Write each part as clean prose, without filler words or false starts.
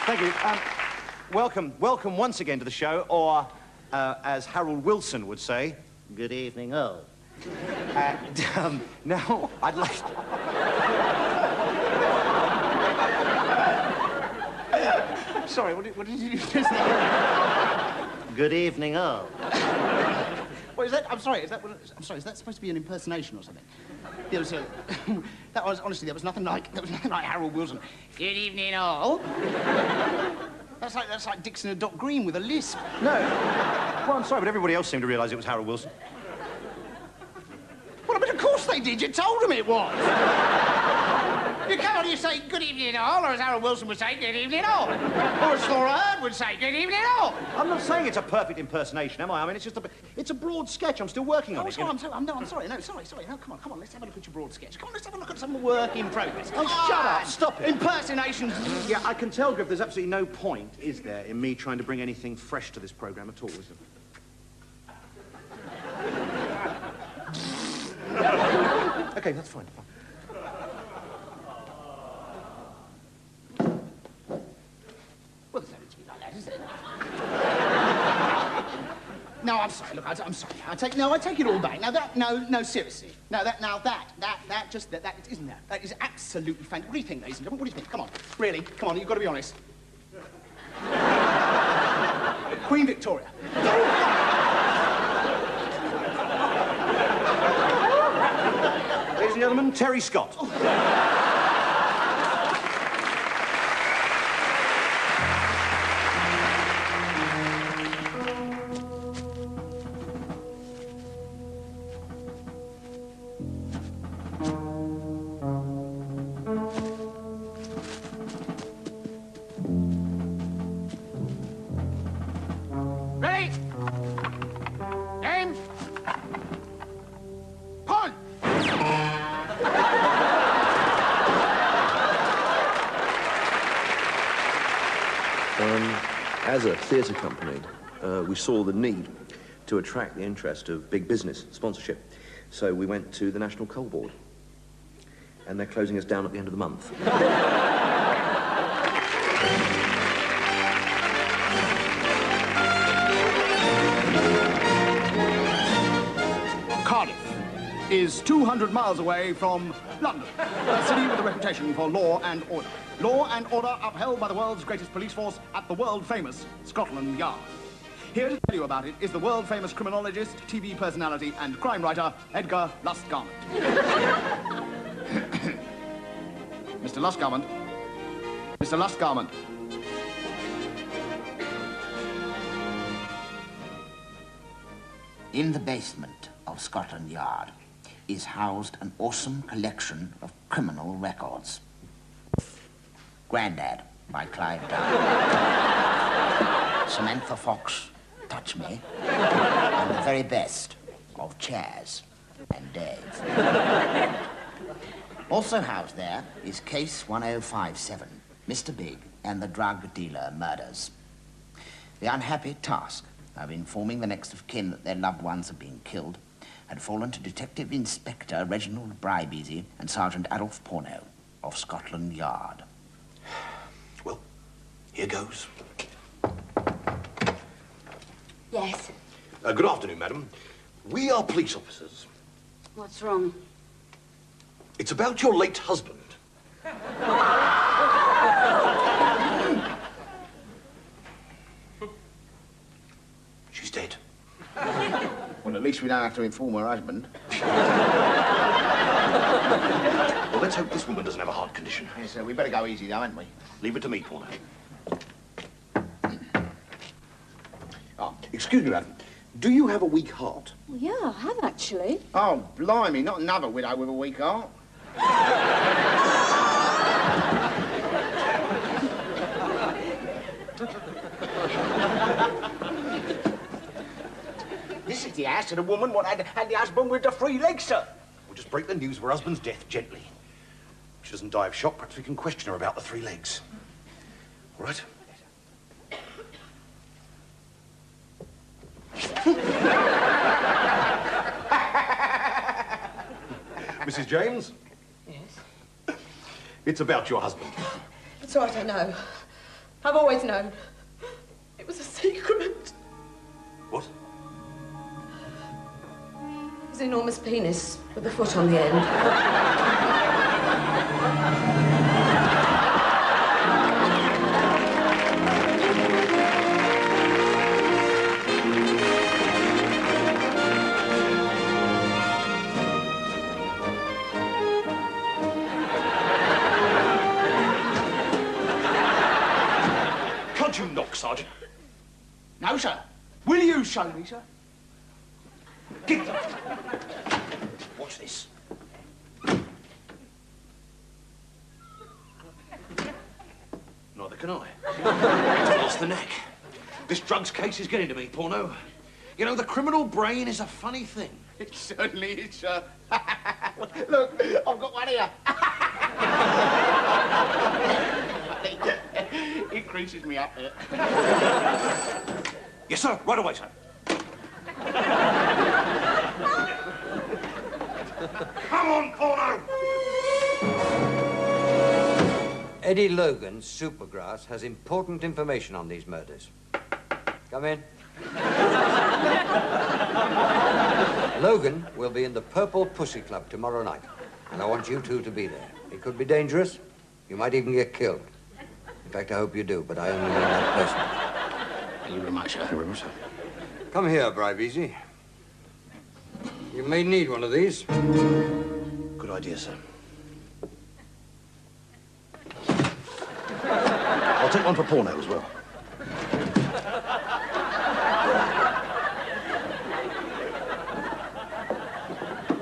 Thank you. Welcome once again to the show, or, as Harold Wilson would say, good evening, all. Now, I'd like to... Sorry, what did you just say? Good evening, all. What is that? I'm sorry, is that supposed to be an impersonation or something? There was a... that was, honestly, there was nothing like Harold Wilson. Good evening, all. That's like Dixon and Doc Green with a lisp. No. Well, I'm sorry, but everybody else seemed to realise it was Harold Wilson. Well, but of course they did. You told them it was. You come on, you say, good evening, all, or as Harold Wilson would say, good evening, all. Or as Laura Heard would say, good evening, all. I'm not saying it's a perfect impersonation, am I? I mean, it's just it's a broad sketch. I'm still working on it. I'm sorry. No, sorry. No, come on. Let's have a look at your broad sketch. Come on, let's have a look at some work in progress. Oh, shut up. Stop it. Impersonations. Yeah, I can tell, Griff, there's absolutely no point, is there, in me trying to bring anything fresh to this programme at all, is there? OK, that's fine. Well, there's no need to be like that, is there? No, I'm sorry. Look, I'm sorry. I take it all back. Now no, seriously. That isn't that. That is absolutely fantastic. What do you think, ladies and gentlemen? What do you think? Come on, really? Come on, you've got to be honest. Queen Victoria. Ladies and gentlemen, Terry Scott. As a theatre company, we saw the need to attract the interest of big business sponsorship. So we went to the National Coal Board. And they're closing us down at the end of the month. Cardiff is 200 miles away from London, a city with a reputation for law and order. Law and order upheld by the world's greatest police force at the world-famous Scotland Yard. Here to tell you about it is the world-famous criminologist, TV personality, and crime writer, Edgar Lustgarment. Mr. Lustgarment. Mr. Lustgarment. In the basement of Scotland Yard is housed an awesome collection of criminal records. Grandad by Clive Dunn. Samantha Fox, Touch Me. And the very best of Chaz and Dave. Also housed there is Case 1057, Mr. Big and the drug dealer murders. The unhappy task of informing the next of kin that their loved ones have been killed had fallen to Detective Inspector Reginald Brybeezy and Sergeant Adolph Porno of Scotland Yard. Well, here goes. Yes. Good afternoon, madam. We are police officers. What's wrong? It's about your late husband. She's dead. Well, at least we don't have to inform her husband. Well, let's hope this woman doesn't have a heart condition. Yes, we better go easy, though, haven't we? Leave it to me, Porno. Ah, excuse me, madam. Do you have a weak heart? Well, yeah, I have actually. Oh, blimey, not another widow with a weak heart. This is the ass of the woman what had the husband with the 3 legs, sir. We'll just break the news of her husband's death gently. If she doesn't die of shock, perhaps we can question her about the 3 legs. All right? Mrs. James? Yes? It's about your husband. It's all right, I know. I've always known. It was a secret. What? His enormous penis with a foot on the end. Can't you knock, Sergeant? No, sir. Will you show me, sir? Get them. Watch this. Neither can I. I've lost the neck. This drugs case is getting to me, Porno. You know, the criminal brain is a funny thing. It certainly is, sir. Look, I've got one here. It creases me up here. Yes, sir. Right away, sir. Come on, Porno! Eddie Logan's Supergrass has important information on these murders. Come in. Logan will be in the Purple Pussy Club tomorrow night, and I want you two to be there. It could be dangerous. You might even get killed. In fact, I hope you do, but I only mean that personally. Thank you very much, sir. Thank you very much, sir. Come here, Bribe Easy. You may need one of these. Good idea, sir. I'll take one for Porno as well.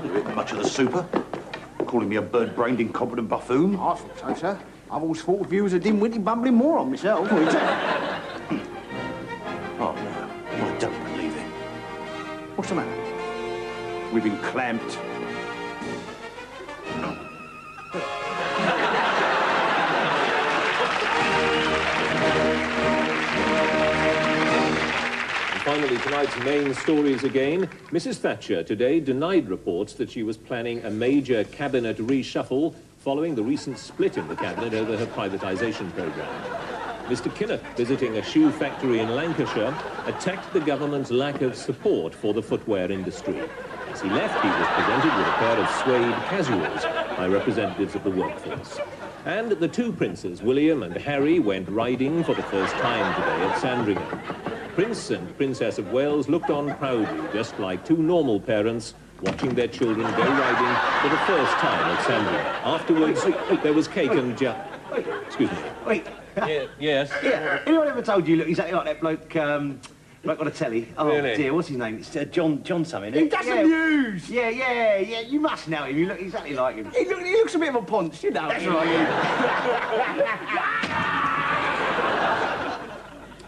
You eating much of the super? Calling me a bird-brained, incompetent buffoon? I thought so, sir. I've always thought of you as a dim-witted, bumbling moron myself. Oh, no. I don't believe it. What's the matter? We've been clamped. Finally, tonight's main stories again. Mrs. Thatcher today denied reports that she was planning a major cabinet reshuffle following the recent split in the cabinet over her privatisation programme. Mr. Kinnock, visiting a shoe factory in Lancashire, attacked the government's lack of support for the footwear industry. As he left, he was presented with a pair of suede casuals by representatives of the workforce. And the two princes, William and Harry, went riding for the first time today at Sandringham. Prince and Princess of Wales looked on proudly, just like two normal parents watching their children go riding for the first time at Sandringham. Afterwards, there was cake and excuse me. Wait. Yes? Yeah. Anyone ever told you you look exactly like that bloke, bloke on the telly? Oh, really? Dear, what's his name? It's John something. He does the news! Yeah, you must know him. You look exactly like him. He looks a bit of a ponce, you know. That's right.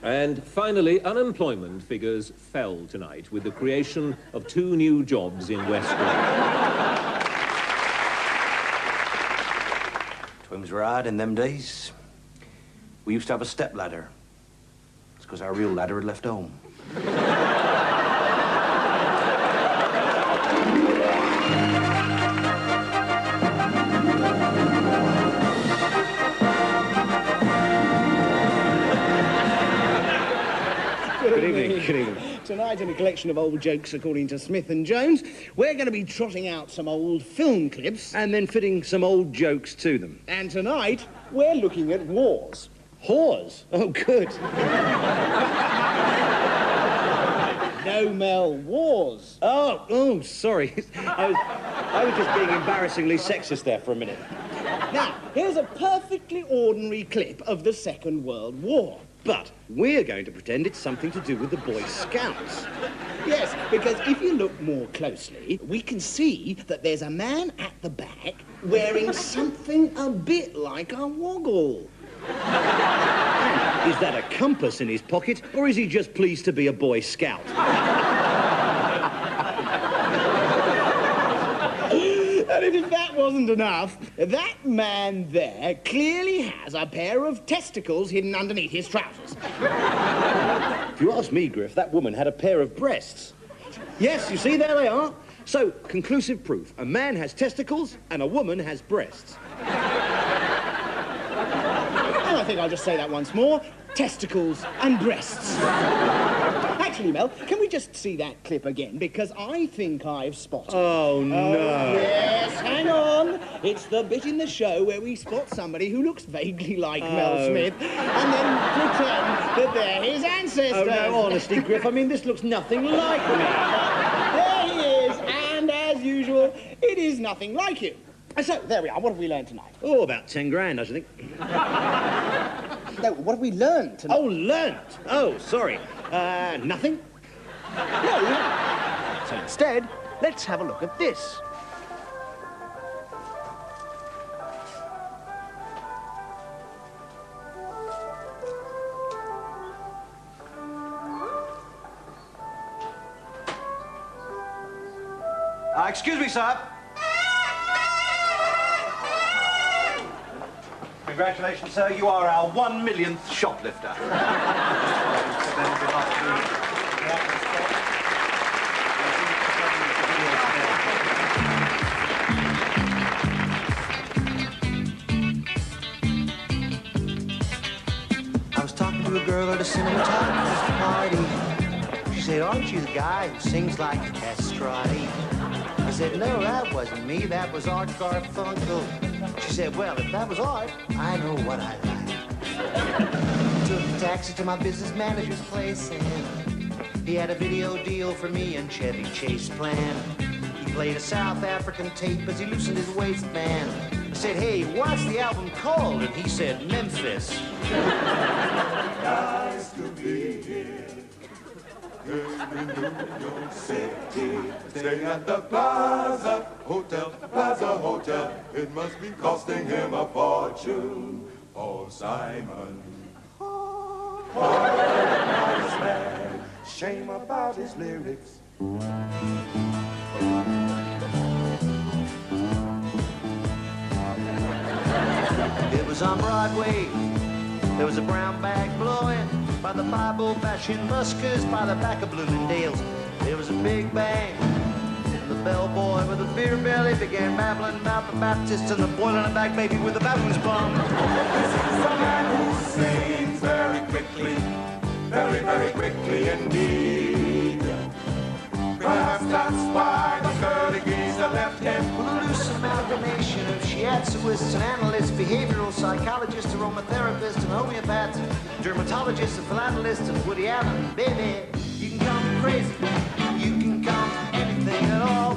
And finally, unemployment figures fell tonight with the creation of 2 new jobs in West London. Times were hard in them days. We used to have a step ladder. It's because our real ladder had left home. Good evening. Tonight, in a collection of old jokes according to Smith and Jones, we're going to be trotting out some old film clips. And then fitting some old jokes to them. And tonight, we're looking at wars. Whores? Oh, good. No, Mel, wars. Oh, sorry. I was just being embarrassingly sexist there for a minute. Now, here's a perfectly ordinary clip of the Second World War. But we're going to pretend it's something to do with the Boy Scouts. Yes, because if you look more closely, we can see that there's a man at the back wearing something a bit like a woggle. Is that a compass in his pocket, or is he just pleased to be a Boy Scout? And if that wasn't enough, that man there clearly has a pair of testicles hidden underneath his trousers. If you ask me, Griff, that woman had a pair of breasts. Yes, you see, there they are. So, conclusive proof. A man has testicles and a woman has breasts. And I think I'll just say that once more. testicles and breasts. Actually, Mel, can we just see that clip again? Because I think I've spotted... Oh, no. Yes, hang on. It's the bit in the show where we spot somebody who looks vaguely like Mel Smith and then pretend that they're his ancestors. Oh, no, honestly, Griff, I mean, this looks nothing like me. There he is, and as usual, it is nothing like you. So, there we are. What have we learned tonight? Oh, about 10 grand, I should think. No, what have we learned tonight? Oh, learnt. Oh, sorry. Nothing? No. So instead, let's have a look at this. Excuse me, sir. Congratulations, sir. You are our 1 millionth shoplifter. I was talking to a girl at a cinematographer's party. She said, "Aren't you the guy who sings like Castrati?" I said, "No, that wasn't me. That was Art Garfunkel." She said, "Well, if that was art, I know what I like." Took a taxi to my business manager's place, and he had a video deal for me and Chevy Chase plan. He played a South African tape as he loosened his waistband. I said, "Hey, what's the album called?" And he said, "Memphis." Nice to be here in New York City, staying at the Plaza Hotel. It must be costing him a fortune. Oh, Simon, what a nice man. Shame about his lyrics. It was on Broadway. There was a brown bag blowing by the Bible bashing buskers by the back of Bloomingdale's. There was a big bang, and the bellboy with a beer belly began babbling about the Baptist and the boiling a bag baby with the baboon's bum. This is a man who sings very quickly, very, very quickly indeed. Perhaps that's why the curly geezer left him. With a loose amalgamation of shiatsuists and analysts, behavioral psychologists, aromatherapists, and homeopaths, dermatologists, and philatelists, and Woody Allen. Baby, you can call me crazy. You can call me anything at all.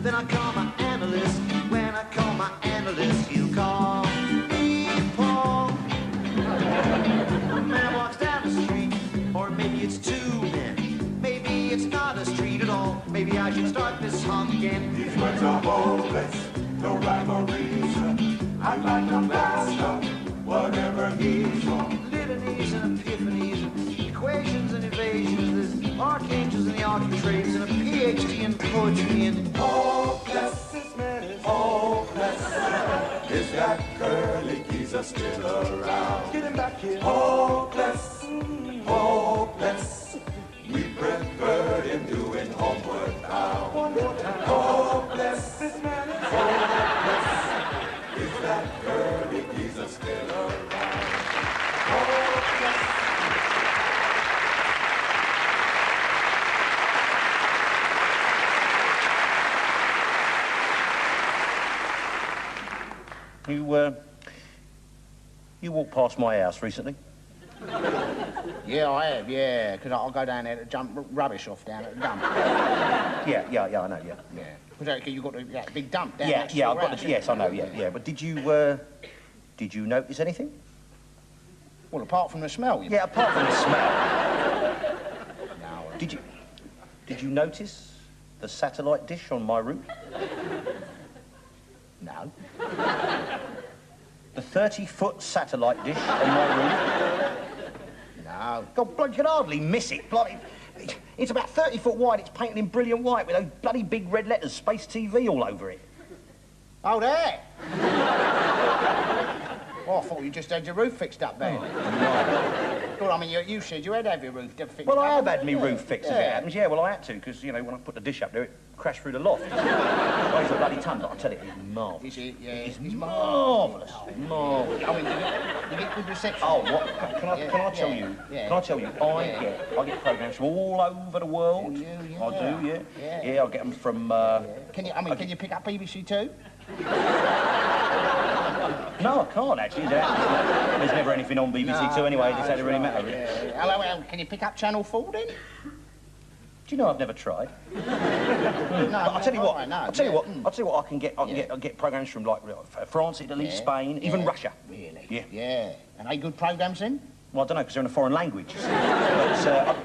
Then I call my analyst. When I call my analyst, he'll call me Paul. A man walks down the street, or maybe it's two men. Maybe it's not a street at all. Maybe I should start this song again. These words are hopeless, no rhyme or reason. I'm like a blaster, whatever he's on. Litanies and epiphanies, equations and evasions. There's archangels and the architraves, and a PhD in poetry and hopeless. This man is hopeless. Is that curly geezer still around? Get him back here. Hopeless, hopeless. We preferred him doing Homeward Bound. One more time. Hopeless, this man is hopeless. Is that curly geezer still around? Hopeless. You walked past my house recently? Yeah, I have, yeah, because I'll go down there to dump rubbish off down at the dump. Yeah, I know, yeah. Because you've got that big dump down Yeah, I've got the... Yes, I know, yeah. But did you notice anything? Well, apart from the smell, you know. Yeah, apart from the smell. No. Did you notice the satellite dish on my roof? No. The 30-foot satellite dish on my roof? No. God, bloody, you can hardly miss it. Bloody, it's about 30 foot wide. It's painted in brilliant white with those bloody big red letters, Space TV, all over it. Oh, there. Oh, I thought you just had your roof fixed up there. Oh, no. Well, I mean, you said you had to have your roof fixed. Well, I have had me roof fixed, as it happens. Yeah, well, I had to, because, you know, when I put the dish up there, it crashed through the loft. Weighs a bloody ton, but I tell you, it's marvellous. Is it? Yeah. It's marvellous. Marvellous. I mean, you get good reception. Oh, what? Can I tell you? Yeah. Can I tell you? I get programmes from all over the world. I do, yeah. Yeah, I get them from. Can you pick up BBC Two? No, I can't actually. There's never anything on BBC Two anyway. Does that really matter? Hello, can you pick up Channel 4 then? Do you know I've never tried? I'll tell you what. I'll tell you what. I can get programmes from like France, Italy, Spain, even Russia. Really? Yeah. And they good programmes then? Well, I don't know, because they're in a foreign language, you see.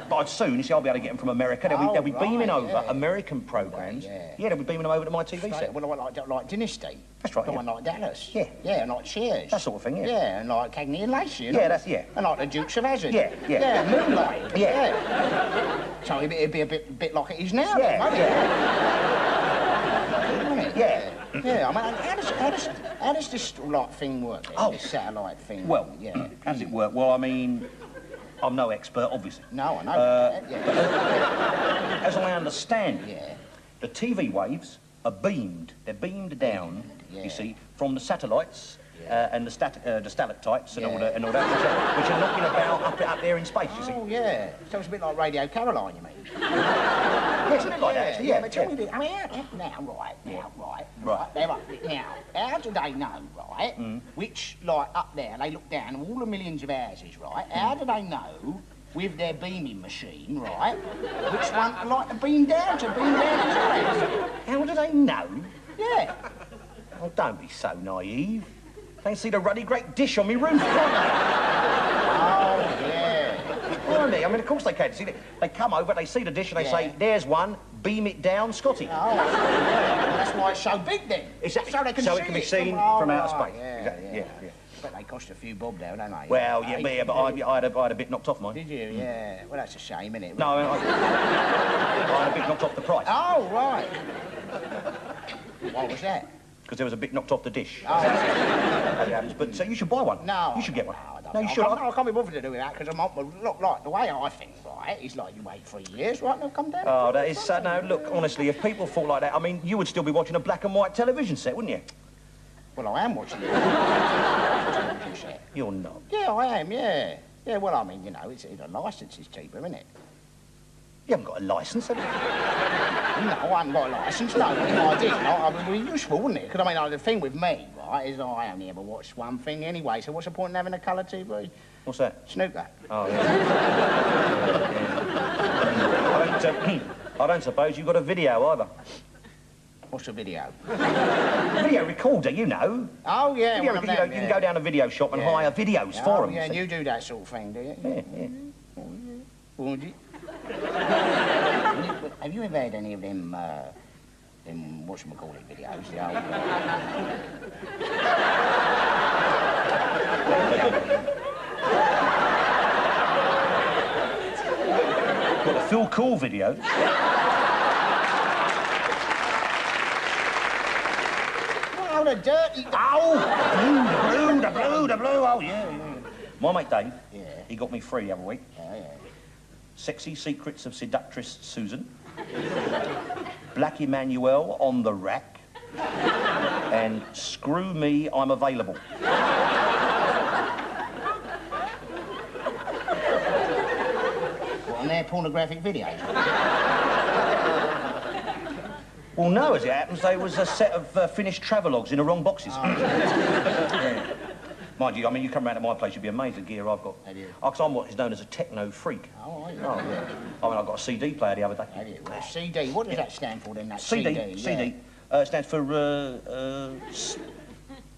But soon, you see, I'll be able to get them from America. They'll be beaming over American programmes. Yeah, they'll be beaming them over to my TV set. Well, like Dynasty. That's right, Someone like Dallas. Yeah. Yeah, and like Cheers. That sort of thing, yeah. Yeah, and like Cagney and Lacey. Yeah. And like the Dukes of Hazzard. Yeah. Moonlight. Yeah. So it'd be a bit like it is now, Yeah. Yeah, I mean, how does this like thing work? Then? This satellite thing. Well, how does it work? Well, I mean, I'm no expert, obviously. No, I know. But as I understand it, the TV waves are beamed. They're beamed down, you see, from the satellites and the stalactites and all that, which are knocking about up there in space, you see. Oh, yeah. So it's a bit like Radio Caroline, you mean? Yeah, it's a bit like that, actually, But tell me this, I mean, they're up there. Now, how do they know, right, which, like, up there, they look down at all the millions of houses, right, how do they know, with their beaming machine, right, which one to, like, to beam down his house? How do they know? Yeah. Oh, don't be so naive. They see the ruddy great dish on me roof, can't they? Oh, yeah. I mean, of course they can. See, they come over, they see the dish, and they say, "There's one. Beam it down, Scotty." Oh, that's why it's so big then. Exactly. So they can so see it can be seen from outer space. Yeah. But they cost a few bob now, don't they? Well, but I had a bit knocked off mine. Did you? Yeah. Well, that's a shame, isn't it? No, I had a bit knocked off the price. Oh, right. What was that? Because there was a bit knocked off the dish. Oh. But so you should buy one. No. You should get one. No, you should. I can't be bothered to do that because look, like the way I think, right, is like you wait 3 years, right, and they'll come down. Oh, that is no. Look, honestly, if people thought like that, I mean, you would still be watching a black and white television set, wouldn't you? Well, I am watching it. Television set. You're not. Yeah, I am. Yeah. Yeah. Well, I mean, you know, it's the licence is cheaper, isn't it? You haven't got a licence, have you? No, I haven't got a licence, no. If I did, it would be useful, wouldn't it? Because, I mean, the thing with me, right, is I only ever watch one thing anyway, so what's the point in having a colour TV? What's that? Snooker. Oh, yeah. I don't suppose you've got a video either. What's a video? Video recorder, you know. Oh, yeah. You can go down a video shop and hire videos for them. Yeah, and you do that sort of thing, do you? Yeah. Would you? Have you ever had any of them whatchamacallit videos? The old... What, the Phil Cool video? Oh, the dirty... Oh, the blue, oh, yeah. My mate Dave, he got me free the other week. Sexy Secrets of Seductress Susan, Black Emmanuel on the Rack, and Screw Me, I'm Available. What, and they're pornographic videos? Well, no, as it happens, they was a set of finished travelogues in the wrong boxes. Yeah. Mind you, I mean, you come round to my place, you'd be amazed at the gear I've got. Because I'm what is known as a techno freak. Oh, are you? Oh, yeah. I mean, I got a CD player the other day. Have you? Well, CD, what does that stand for then, that CD? CD. Stands for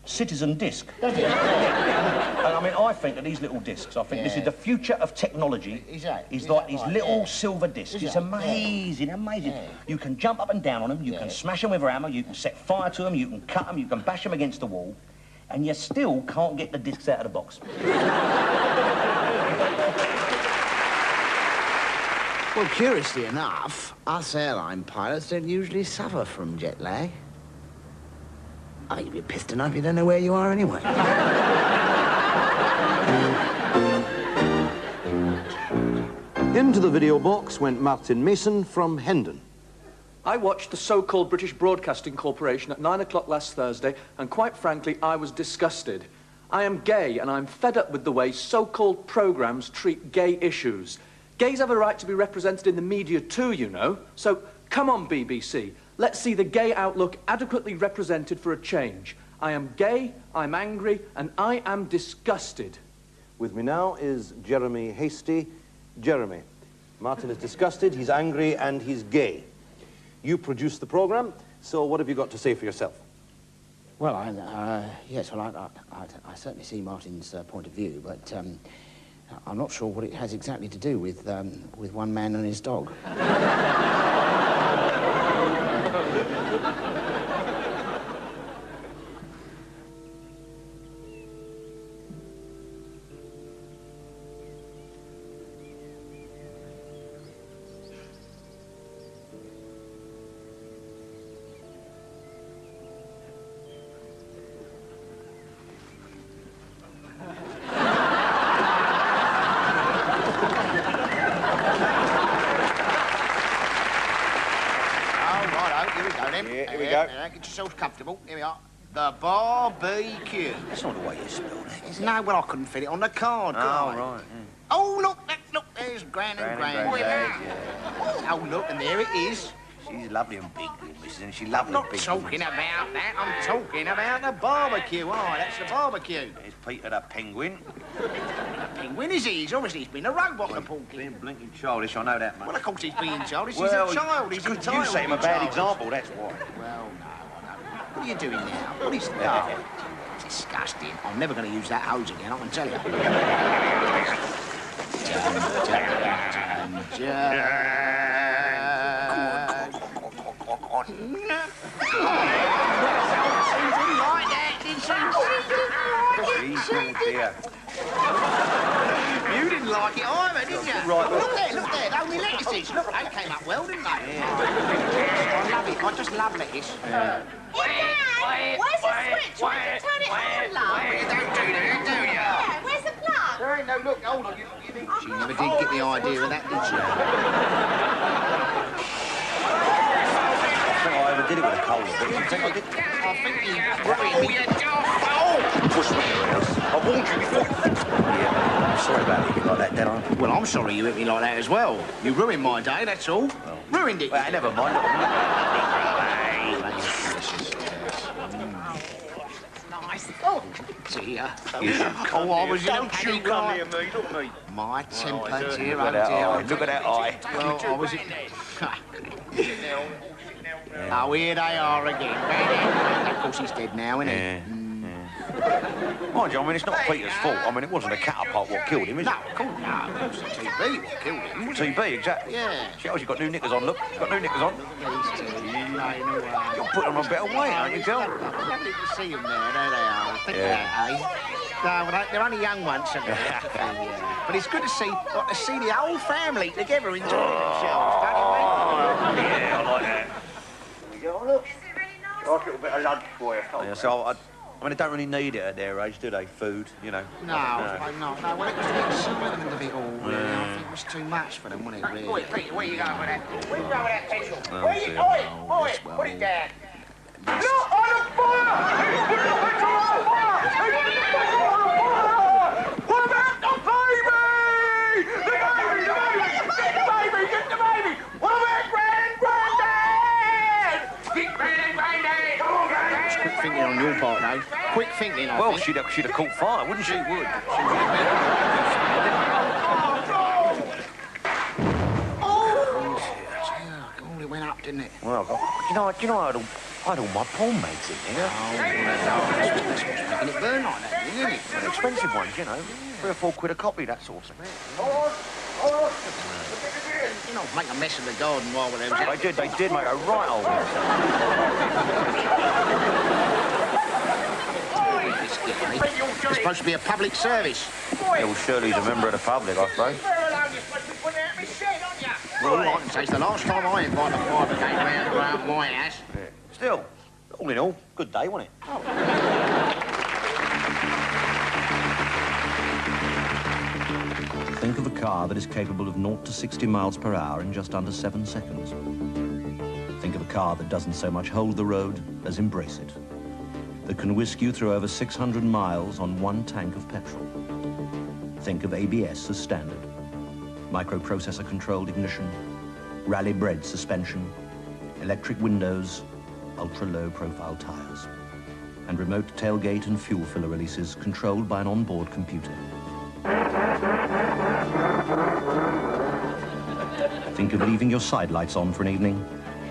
Citizen Disc. Does it? And I mean, I think that these little discs, I think this is the future of technology. Is like these little silver discs. It's amazing, amazing. Yeah. You can jump up and down on them, you can smash them with a hammer, you can set fire to them, you can cut them, you can bash them against the wall, and you still can't get the discs out of the box. Well, curiously enough, us airline pilots don't usually suffer from jet lag. I think you'd be pissed enough you don't know where you are anyway. Into the video box went Martin Mason from Hendon. I watched the so-called British Broadcasting Corporation at 9 o'clock last Thursday, and quite frankly, I was disgusted. I am gay, and I'm fed up with the way so-called programmes treat gay issues. Gays have a right to be represented in the media too, you know. So, come on, BBC. Let's see the gay outlook adequately represented for a change. I am gay, I'm angry, and I am disgusted. With me now is Jeremy Hasty. Jeremy, Martin is disgusted, he's angry, and he's gay. You produced the programme, so what have you got to say for yourself? Well, I certainly see Martin's point of view, but I'm not sure what it has exactly to do with one man and his dog. Here we go. Get yourselves comfortable. Here we are. The barbecue. That's not the way you spelled it. No, well, I couldn't fit it on the card, could I? Right. Yeah. Oh, look, there's Gran and Gran. Oh, look, and there it is. She's lovely and big, Mrs. And she's lovely I'm and big. not talking about that. I'm talking about the barbecue. Aye, that's the barbecue. There's Peter the penguin. Penguin, is he? He's been a robot, the Porky. Being blinking childish, I know that, mate. Well, of course he's being childish. He's Well, a child. He's because entitled you set him a to be bad childish. example, that's why. Well, no. What are you doing now? What is that? Oh, disgusting. I'm never going to use that hose again, I can tell you. You didn't like it either, did you? Right, look there, only lettuces. Look, they came up well, didn't they? I love it. I just love lettuce. Where's the switch? Why don't you turn it on, love? You don't do that, do you? Yeah, where's the plug? There ain't no look. Hold on, you think... She never did get the idea of that, did she? I think I ever did it with a cold, but you think I did? I think you... Push me around. I warned you before. Yeah, I'm sorry about hitting like that, didn't I? Well, I'm sorry you hit me like that as well. You ruined my day, that's all. Well, ruined it. Well, never mind. Nice. Oh, dear. Oh, I was in a panic. Don't you come near me, look at me. My temper, Oh, dear, look at that eye. Look at that eye. Well, I was... Oh, here they are again. Of course, he's dead now, isn't he? Mind you, I mean, it's not Peter's fault. I mean, it wasn't a catapult what killed him, is it? No, of course not. It was the TB what killed him. TB, exactly. Yeah. She you've got new knickers on, look. You've got new knickers on. You're putting on a better weight, aren't you, girl? Lovely to see them there. There they are. Think of that, eh? No, but they're only young ones, aren't they? But it's good to see the whole family together enjoying themselves, don't you think? Yeah, I like that. Look. Is it really nice? Nice little bit of lunch for you. Yeah, so I mean, they don't really need it at their age, do they? Food, you know. No. Well, it was the excitement of it all, really. I think it was too much for them, wasn't it, really? Oi, Peter, where you going with that? Where you going with that pencil? Oi, Put it down. Look, on the fire! Put the petrol on the fire! What about the baby? The baby! Get the baby! What about Granddad? Get Granddad! Come on, Granddad! Quick thinking on your part, though. Quick thinking, I Well, think. she'd have caught fire, wouldn't she? Would. It went up, didn't it? Well, you know, I had all my porn mags in there. That's what's making it burn like that, isn't it? Well, expensive ones, you know. 3 or 4 quid a copy, that sort of thing. You know, make a mess of the garden while we're there. They did make a right old mess. It's supposed to be a public service. Yeah, well, Shirley's a member of the public, I suppose. Well, all I can say is the last time I invited the fire brigade round my house. Yeah. Still, all in all, good day, wasn't it? Think of a car that is capable of 0 to 60 miles per hour in just under 7 seconds. Think of a car that doesn't so much hold the road as embrace it, that can whisk you through over 600 miles on 1 tank of petrol. Think of ABS as standard, microprocessor-controlled ignition, rally-bred suspension, electric windows, ultra-low profile tires, and remote tailgate and fuel filler releases controlled by an onboard computer. Think of leaving your side lights on for an evening,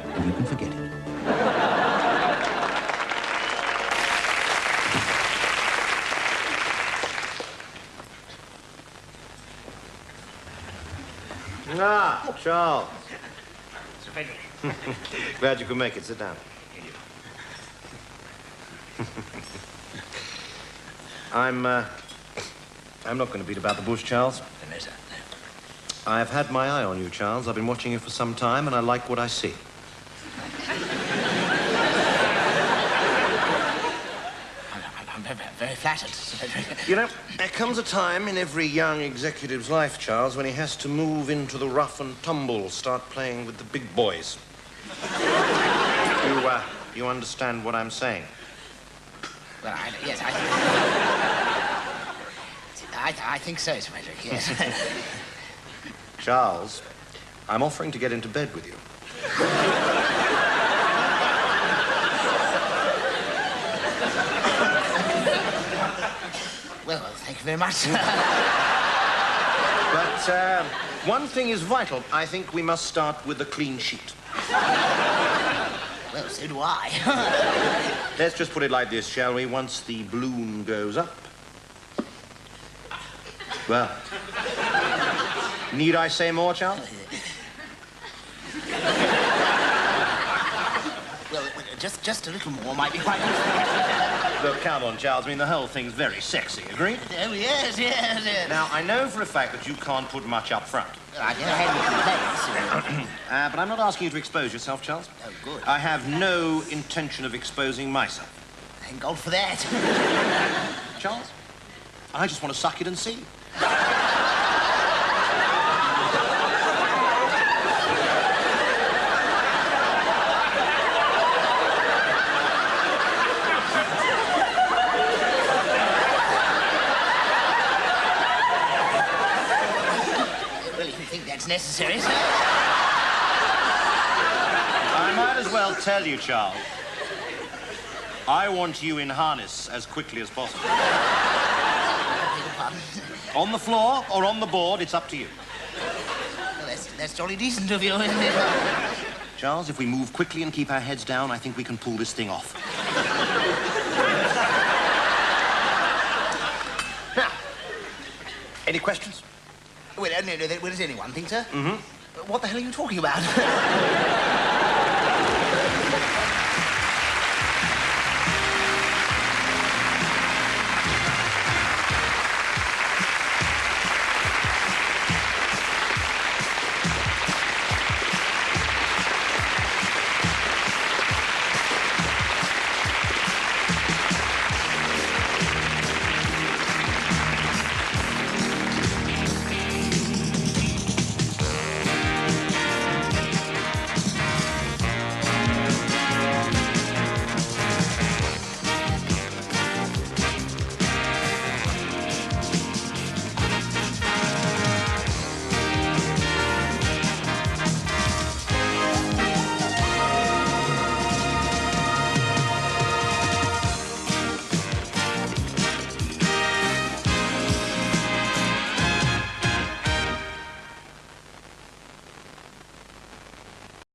and you can forget it. Ah, Charles. Sir Frederick. Glad you could make it. Sit down. I'm not going to beat about the bush, Charles. No, sir. I've had my eye on you, Charles. I've been watching you for some time, and I like what I see. I'm very flattered, Sir Frederick. You know, there comes a time in every young executive's life, Charles, when he has to move into the rough and tumble, start playing with the big boys. You understand what I'm saying? Well, yes, I think so, Sir Frederick, yes. Charles, I'm offering to get into bed with you. Well, thank you very much. But one thing is vital. I think we must start with a clean sheet. Well, so do I. Let's just put it like this, shall we? Once the balloon goes up... Well... Need I say more, Charles? Well, just a little more might be quite good. Look, come on, Charles. I mean, the whole thing's very sexy, agreed? Oh, yes. Now, I know for a fact that you can't put much up front. Well, I never had any complaints. But I'm not asking you to expose yourself, Charles. Oh, good. I have no intention of exposing myself. Thank God for that. Charles, I just want to suck it and see. Necessary, sir. I might as well tell you, Charles. I want you in harness as quickly as possible. On the floor or on the board, it's up to you. Well, that's jolly decent of you, isn't it? Charles, if we move quickly and keep our heads down, I think we can pull this thing off. Now, any questions? Well, no, does anyone think, sir? Mm-hmm. What the hell are you talking about?